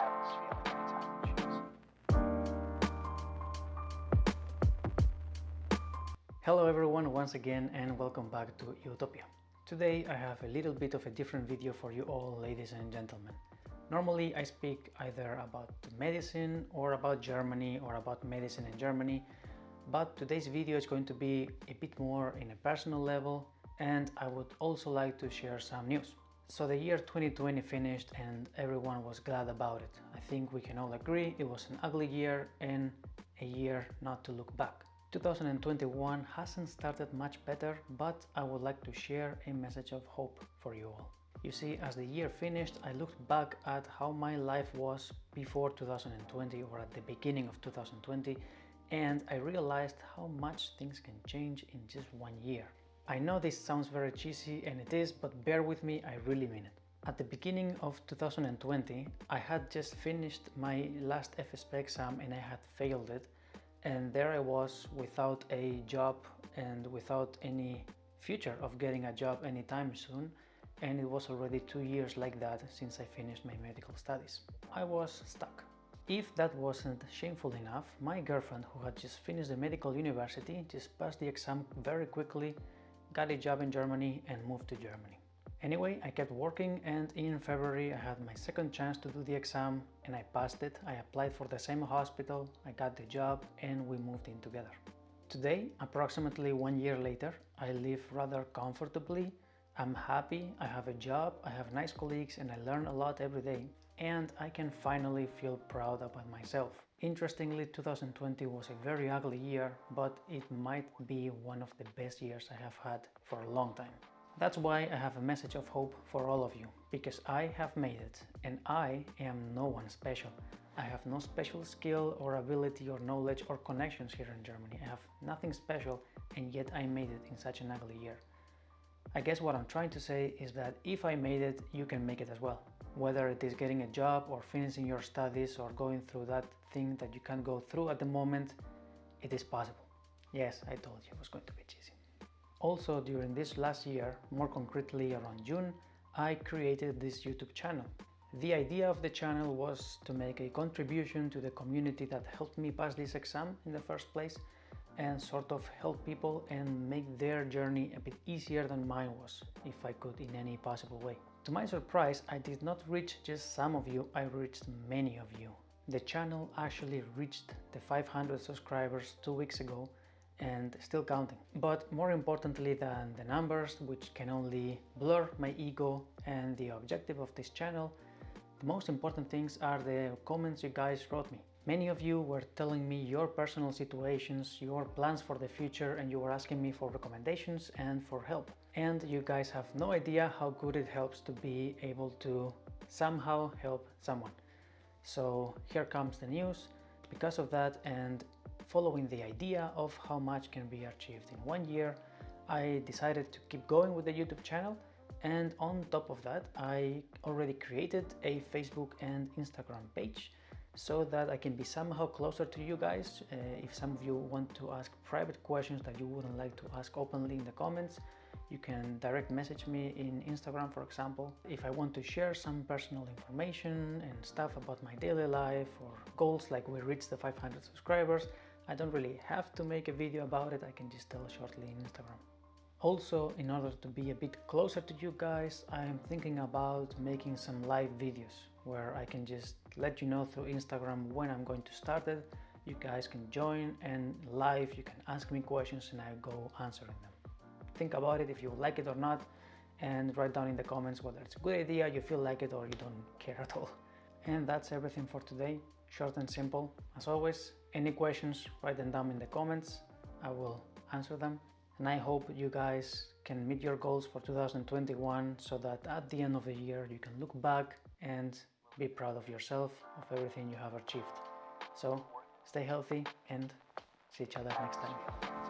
have this feeling every time you choose. Hello everyone once again and welcome back to Utopia. Today I have a little bit of a different video for you all, ladies and gentlemen. Normally I speak either about medicine or about Germany or about medicine in Germany, but today's video is going to be a bit more in a personal level, and I would also like to share some news. So the year 2020 finished and everyone was glad about it. I think we can all agree it was an ugly year and a year not to look back. 2021 hasn't started much better, but I would like to share a message of hope for you all. You see, as the year finished, I looked back at how my life was before 2020 or at the beginning of 2020, and I realized how much things can change in just 1 year. I know this sounds very cheesy, and it is, but bear with me, I really mean it. At the beginning of 2020, I had just finished my last FSP exam and I had failed it. And there I was without a job and without any future of getting a job anytime soon, and it was already 2 years like that since I finished my medical studies. I was stuck. If that wasn't shameful enough, my girlfriend, who had just finished the medical university, just passed the exam very quickly, got a job in Germany and moved to Germany. Anyway, I kept working, and in February I had my second chance to do the exam and I passed it. I applied for the same hospital, I got the job, and we moved in together. Today, approximately 1 year later, I live rather comfortably. I'm happy, I have a job, I have nice colleagues, and I learn a lot every day. And I can finally feel proud about myself. Interestingly, 2020 was a very ugly year, but it might be one of the best years I have had for a long time. That's why I have a message of hope for all of you, because I have made it, and I am no one special. I have no special skill or ability or knowledge or connections here in Germany. I have nothing special, and yet I made it in such an ugly year. I guess what I'm trying to say is that if I made it, you can make it as well. Whether it is getting a job or finishing your studies or going through that thing that you can't go through at the moment, it is possible. Yes, I told you it was going to be cheesy. Also, during this last year, more concretely around June, I created this YouTube channel. The idea of the channel was to make a contribution to the community that helped me pass this exam in the first place, and sort of help people and make their journey a bit easier than mine was, if I could in any possible way. To my surprise, I did not reach just some of you, I reached many of you. The channel actually reached the 500 subscribers 2 weeks ago, and still counting. But more importantly than the numbers, which can only blur my ego and the objective of this channel, the most important things are the comments you guys wrote me. Many of you were telling me your personal situations, your plans for the future, and you were asking me for recommendations and for help. And you guys have no idea how good it helps to be able to somehow help someone. So here comes the news. Because of that, and following the idea of how much can be achieved in 1 year, I decided to keep going with the YouTube channel, and on top of that I already created a Facebook and Instagram page so that I can be somehow closer to you guys. If some of you want to ask private questions that you wouldn't like to ask openly in the comments, you can direct message me in Instagram, for example. If I want to share some personal information and stuff about my daily life or goals, like we reached the 500 subscribers, I don't really have to make a video about it, I can just tell shortly in Instagram. Also, in order to be a bit closer to you guys, I am thinking about making some live videos where I can just let you know through Instagram when I'm going to start it. You guys can join, and live you can ask me questions and I go answering them. Think about it if you like it or not, and write down in the comments whether it's a good idea, you feel like it, or you don't care at all. And that's everything for today. Short and simple. As always, any questions, write them down in the comments. I will answer them. And I hope you guys can meet your goals for 2021 so that at the end of the year you can look back and be proud of yourself, of everything you have achieved. So stay healthy and see each other next time.